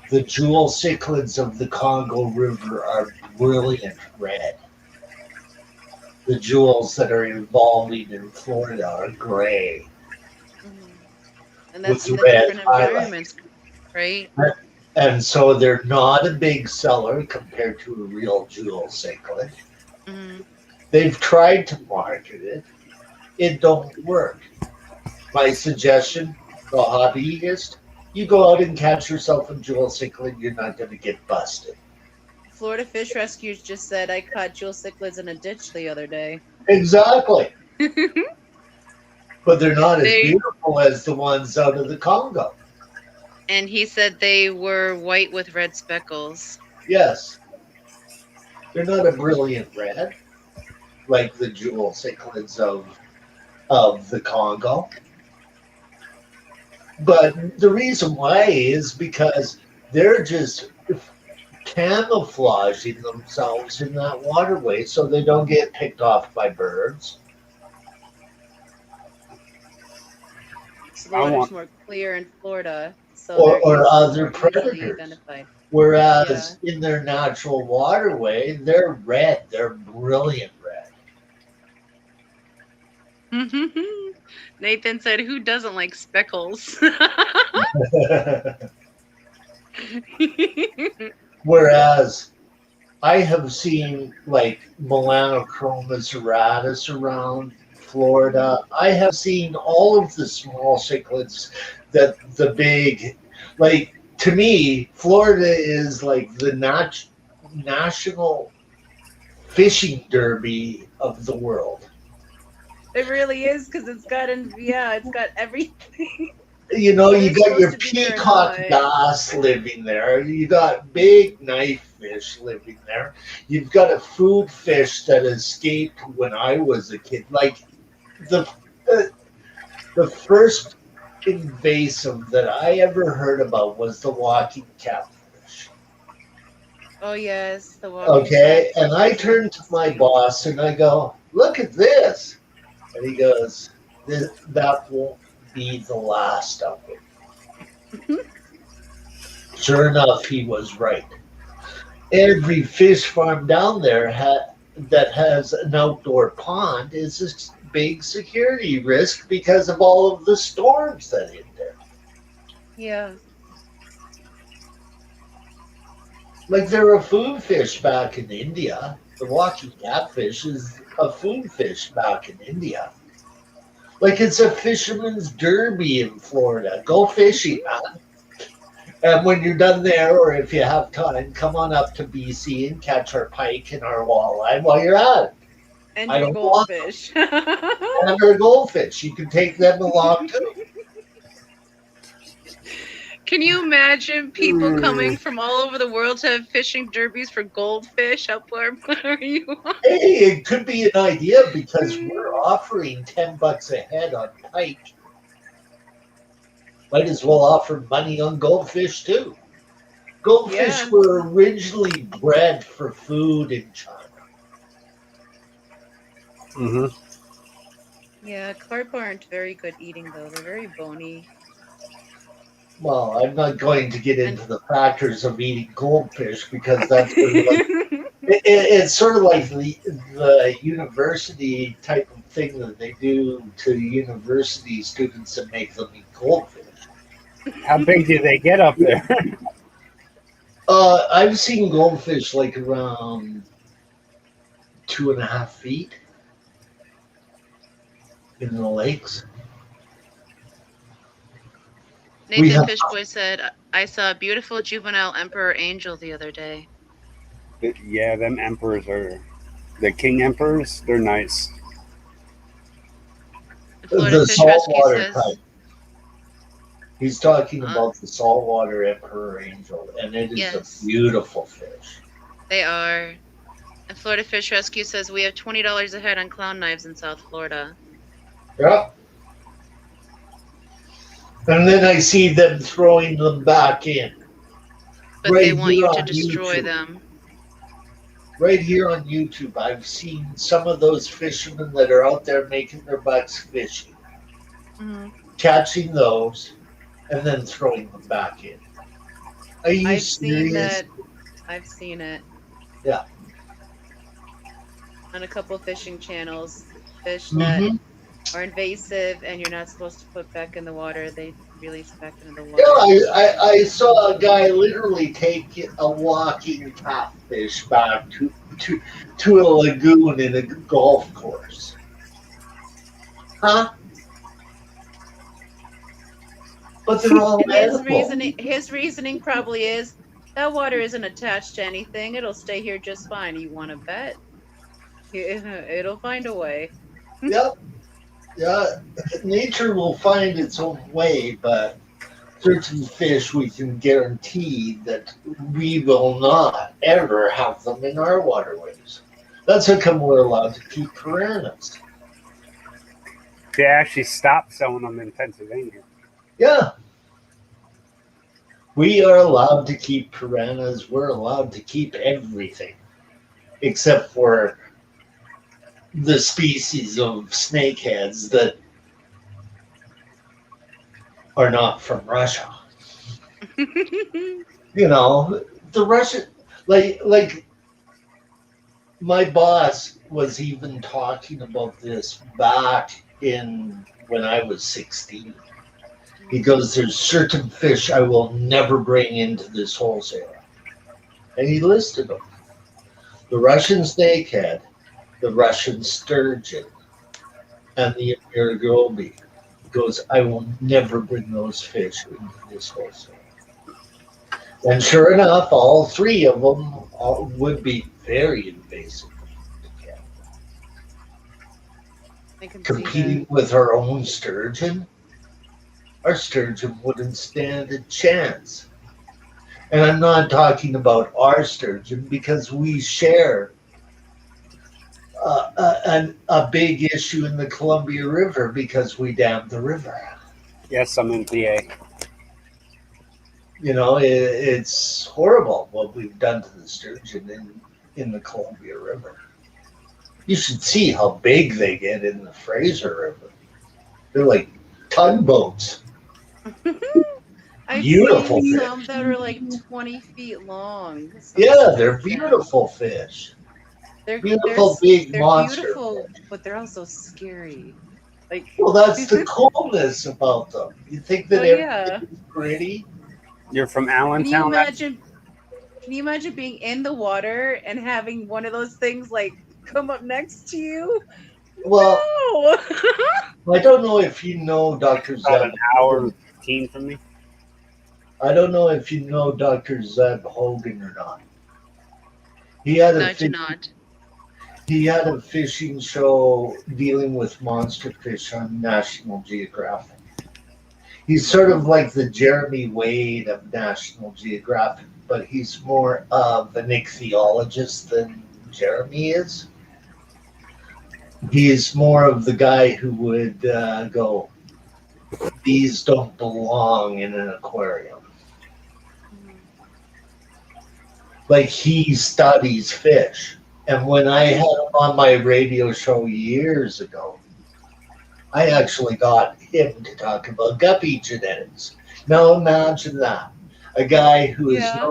The jewel cichlids of the Congo River are brilliant red. The jewels that are evolving in Florida are gray. And that's in the red different environments, right? And so they're not a big seller compared to a real jewel cichlid. They've tried to market it. It don't work. My suggestion, the hobbyist, You go out and catch yourself a jewel cichlid, you're not going to get busted. Florida Fish Rescues just said I caught jewel cichlids in a ditch the other day. Exactly. But they're not as They- beautiful as the ones out of the Congo. And he said they were white with red speckles. Yes. They're not a brilliant red like the jewel cichlids of the Congo. But the reason why is because they're just camouflaging themselves in that waterway so they don't get picked off by birds. So the I water's want- more clear in Florida. So Or they're other more easily predators. identified. Whereas in their natural waterway, they're red. They're brilliant red. Nathan said, "Who doesn't like speckles?" Whereas I have seen like Melanochromis auratus around Florida. I have seen all of the small cichlids that the big, like to me, Florida is like the national fishing derby of the world. It really is because it's got everything. You know, you They're got your supposed to be there peacock and bass living there. You got big knife fish living there. You've got a food fish that escaped when I was a kid. Like the first invasive that I ever heard about was the walking catfish. Oh yes, the walking Okay, cat. and I turned to my boss and I go, "Look at this," and he goes, "That won't be the last of it." Sure enough, he was right. Every fish farm down there that has an outdoor pond is a big security risk because of all of the storms that hit there. Yeah. Like they're a food fish back in India. The walking catfish is a food fish back in India. Like it's a fisherman's derby in Florida. Go fishing, man. And when you're done there, or if you have time, come on up to BC and catch our pike and our walleye while you're at it. And I your don't want goldfish. And our goldfish, you can take them along too. Can you imagine people coming from all over the world to have fishing derbies for goldfish? How far are you? Hey, it could be an idea because we're offering $10 a head on pike. Might as well offer money on goldfish too. Goldfish Yeah. were originally bred for food in China. Yeah, carp aren't very good eating though. They're very bony. Well, I'm not going to get into the factors of eating goldfish because that's sort of like, it's sort of like the university type of thing that they do to university students that make them eat goldfish. How big do they get up there? I've seen goldfish like around 2.5 feet in the lakes. We Nathan have- Fishboy said, "I saw a beautiful juvenile emperor angel the other day." Yeah, them emperors are the king emperors. They're nice. The Florida The Fish Rescue saltwater says, type. He's talking about the saltwater emperor angel, and it is Yes. a beautiful fish. they are. And Florida Fish Rescue says we have $20 a head on clown knives in South Florida. Yeah. And then I see them throwing them back in. But Right they want here you to on destroy YouTube. them. Right here on YouTube, I've seen some of those fishermen that are out there making their bucks fishing, catching those, and then throwing them back in. Are you I've serious? seen that. I've seen it. Yeah. On a couple fishing channels, fish Mhm. that are invasive and you're not supposed to put back in the water, they release back into the Yeah, water. I saw a guy literally take a walking catfish back to a lagoon in a golf course. Huh? but they're all And his edible. reasoning probably is that water isn't attached to anything. It'll stay here just fine. You want to bet? It'll find a way. Yep. Yeah. Nature will find its own way, but certain fish we can guarantee that we will not ever have them in our waterways. That's how come we're allowed to keep piranhas. They actually stopped selling them in Pennsylvania. Yeah. We are allowed to keep piranhas. We're allowed to keep everything except for the species of snakeheads that are not from Russia. You know, the Russian, like my boss was even talking about this back in when I was 16. He goes, there's certain fish I will never bring into this wholesaler. And he listed them. The Russian snakehead, the Russian sturgeon, and the Amurigobi. He goes, I will never bring those fish into this wholesaler. And sure enough, all three of them would be very invasive. I can see Competing with our own sturgeon, our sturgeon wouldn't stand a chance. And I'm not talking about our sturgeon because we share a big issue in the Columbia River because we dammed the river. Yes, I'm in PA. You know, it's horrible what we've done to the sturgeon in the Columbia River. You should see how big they get in the Fraser River. They're like tugboats. I've Beautiful seen fish. some that are like 20 feet long. Yeah, they're beautiful fish. They're Beautiful big they're monster beautiful, fish. but they're also scary. Like, Well, that's the coolness about them. You think that oh everything yeah. is pretty? You're from Can you Allentown? imagine? Can you imagine being in the water and having one of those things like come up next to you? Well, No. I don't know if you know Dr. About Zeb. an hour 15 from me. I don't know if you know Dr. Zeb Hogan or not. He had No, a I do not. he had a fishing show dealing with monster fish on National Geographic. He's sort of like the Jeremy Wade of National Geographic, but he's more of an ichthyologist than Jeremy is. He's more of the guy who would go, these don't belong in an aquarium. Like he studies fish. And when I had him on my radio show years ago, I actually got him to talk about guppy genetics. Now imagine that. A guy who is Yeah.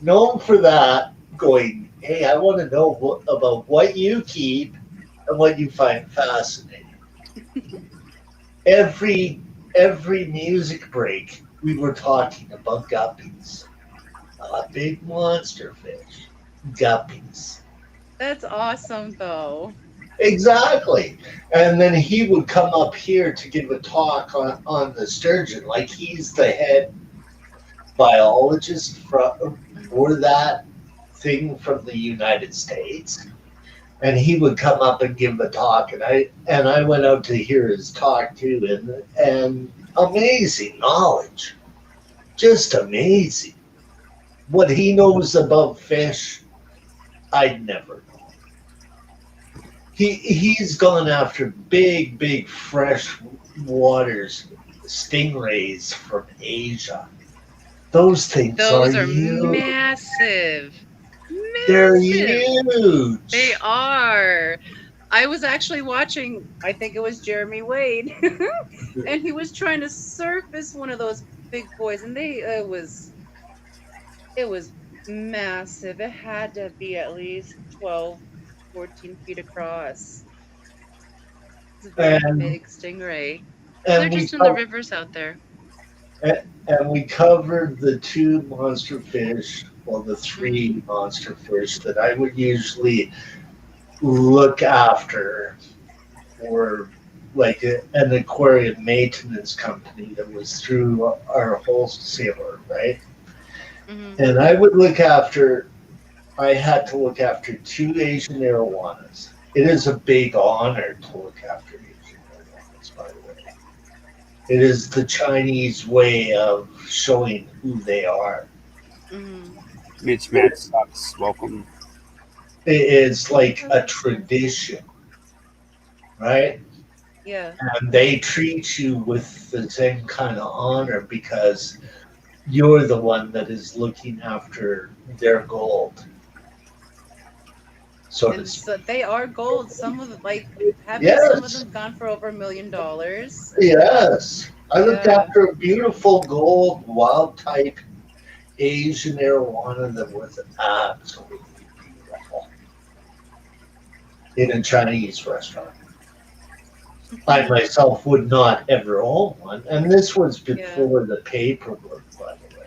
known for that going, hey, I want to know about what you keep and what you find fascinating. Every music break, we were talking about guppies. Big monster fish. Guppies. That's awesome, though. Exactly. And then he would come up here to give a talk on the sturgeon. Like he's the head biologist for that thing from the United States. And he would come up and give a talk, and I went out to hear his talk too, and amazing knowledge. Just amazing. What he knows about fish, I'd never know. He's gone after big fresh waters, stingrays from Asia. Those things Those are are huge. massive. They're Massive. huge. They are. I was actually watching, I think it was Jeremy Wade, and he was trying to surface one of those big boys, and it was massive. It had to be at least 12, 14 feet across. It's a very And- big stingray. They're And we, just in the rivers out there. and we covered the two monster fish, well, the three monster fish that I would usually look after for like an aquarium maintenance company that was through our wholesaler, right? Mhm. And I had to look after 2 Asian arowanas. It is a big honor to look after Asian arowanas, by the way. It is the Chinese way of showing who they are. Mhm. Mitch Matt sucks. Welcome. It is like a tradition, right? Yeah. And they treat you with the same kind of honor because you're the one that is looking after their gold, so to And speak. so they are gold. Some of them, like, haven't some of Yes, them gone for over $1 million? yes. I looked Yeah. after a beautiful gold wild type Asian arowana that was absolutely beautiful in a Chinese restaurant. I myself would not ever own one, and this was Yeah. before the paperwork, by the way.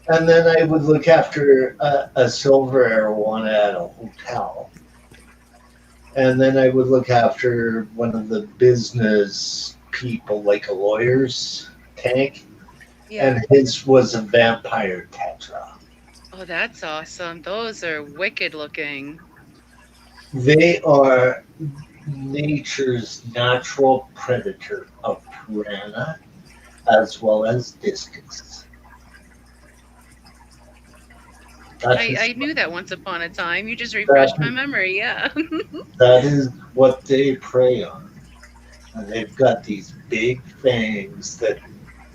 And then I would look after a silver arowana at a hotel, and then I would look after one of the business people, like a lawyer's tank, Yeah. and his was a vampire tetra. Oh, that's awesome. Those are wicked looking. They are nature's natural predator of piranha as well as discus. That is I knew that once upon a time. You just that, refreshed my memory. Yeah. that is what they prey on. And they've got these big fangs that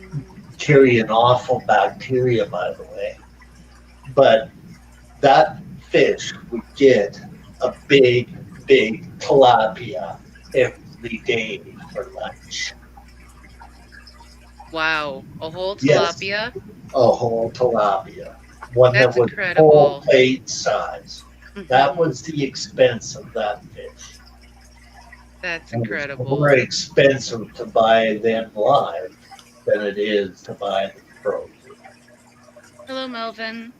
Mhm. carry an awful bacteria, by the way. But that fish would get a big tilapia every day for lunch. Wow. A whole Yes, tilapia? a whole tilapia. One that That's was full incredible. plate size. That Mhm. was the expense of that fish. That's And it's more incredible. expensive to buy them live than it is to buy them frozen. Hello, Melvin.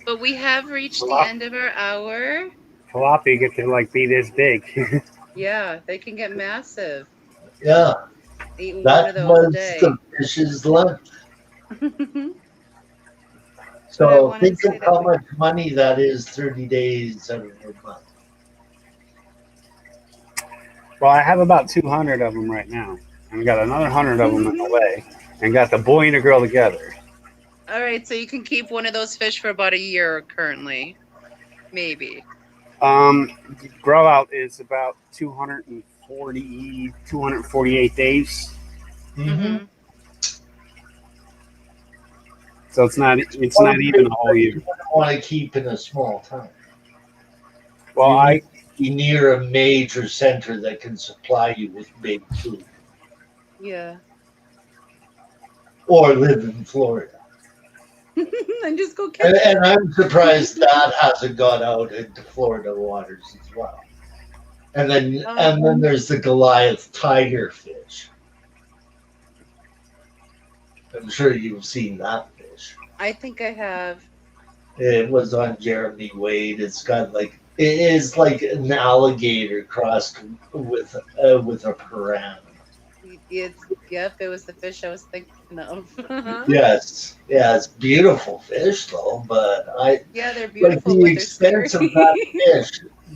But we have reached the Tilapia, end of our hour. tilapia get to like be this big. Yeah, they can get massive. Yeah, Eating one that of those a was the day. fish's lunch. But I So wanted to think of say that how we, much money that is 30 days out of your month. Well, I have about 200 of them right now, and we got another 100 of them in the way, and got the boy and the girl together. all right, so you can keep one of those fish for about a year currently. Maybe. Grow out is about 240, 248 days, Mm-hmm. Mm-hmm. so it's not even a whole year. Want to keep in a small town. Well, You need I to be near a major center that can supply you with big food, Yeah. or live in Florida. And just go And, catch it. and I'm surprised that hasn't got out into Florida waters as well. And then there's the Goliath tigerfish. I'm sure you've seen that fish. I think I have. It was on Jeremy Wade. It's got like it is like an alligator crossed with a piranha. It's Yep, it was the fish I was thinking of. Yes, yeah, it's beautiful fish though. But I Yeah, they're like beautiful, but they're scary.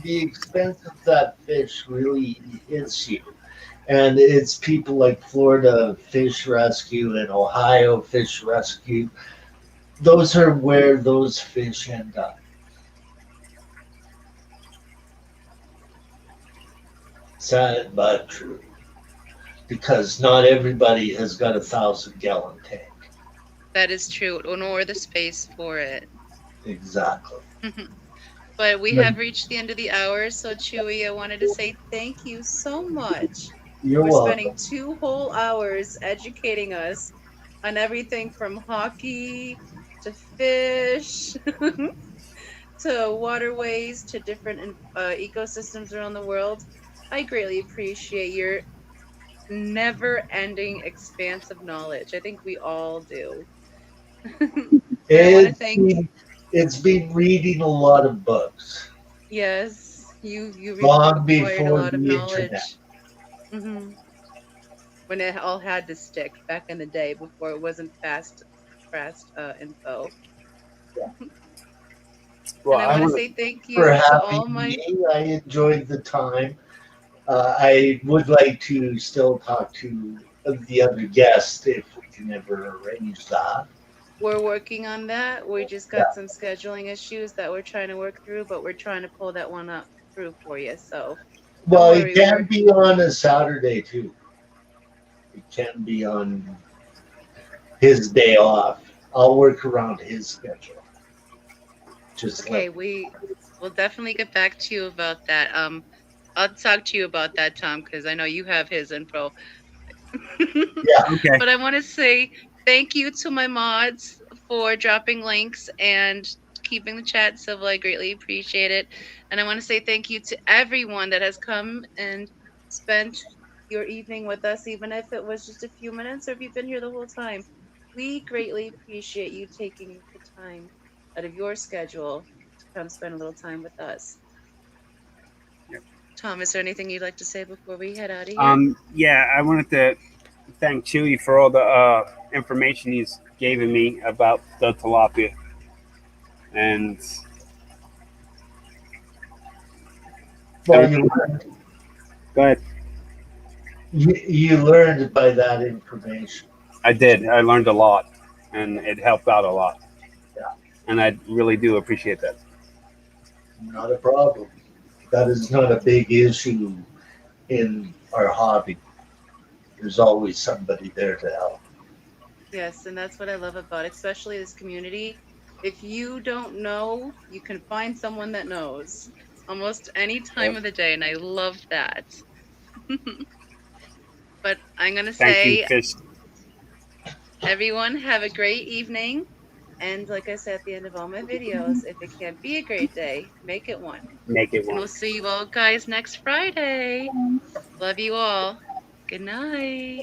the expense of that fish really hits you. And it's people like Florida Fish Rescue and Ohio Fish Rescue. Those are where those fish end up. Sad but true. Because not everybody has got 1,000-gallon tank. That is true, nor the space for it. Exactly. But we But have reached the end of the hour, so Chewy, I wanted to say thank you so much you're for spending welcome. 2 whole hours educating us on everything from hockey to fish to waterways to different ecosystems around the world. I greatly appreciate your never-ending expanse of knowledge. I think we all do. And I want to It's thank, been, it's been reading a lot of books yes, you long acquired a before lot of the internet. knowledge. Hmm. When it all had to stick back in the day before it wasn't fast info. Well, And I I want to want say to. thank For you to all having my. me. I enjoyed the time. I would like to still talk to the other guest if we can ever arrange that. We're working on that. We just Yeah. got some scheduling issues that we're trying to work through, but we're trying to pull that one up through for you. So don't Well, it worry. can be on a Saturday too. It can be on his day off. I'll work around his schedule. Just Okay, let we will definitely get back to you about that. I'll talk to you about that, Tom, because I know you have his info. yeah. Okay. But I want to say thank you to my mods for dropping links and keeping the chat civil. I greatly appreciate it. And I want to say thank you to everyone that has come and spent your evening with us, even if it was just a few minutes or if you've been here the whole time. We greatly appreciate you taking the time out of your schedule to come spend a little time with us. Yep. Tom, is there anything you'd like to say before we head out of here? Yeah, I wanted to thank Chewy for all the information he's given me about the tilapia, and Well, everything. Go ahead. you learned by that information. I did. I learned a lot, and it helped out a lot, Yeah, and I really do appreciate that. not a problem. That is not a big issue in our hobby. There's always somebody there to help. Yes, and that's what I love about especially this community. If you don't know, you can find someone that knows almost any time Yep. of the day, and I love that. But I'm going to Thank you, say, Fish. everyone, have a great evening. And like I said at the end of all my videos, if it can't be a great day, make it one. Make it And one. we'll see you all guys next Friday. Love you all. Good night.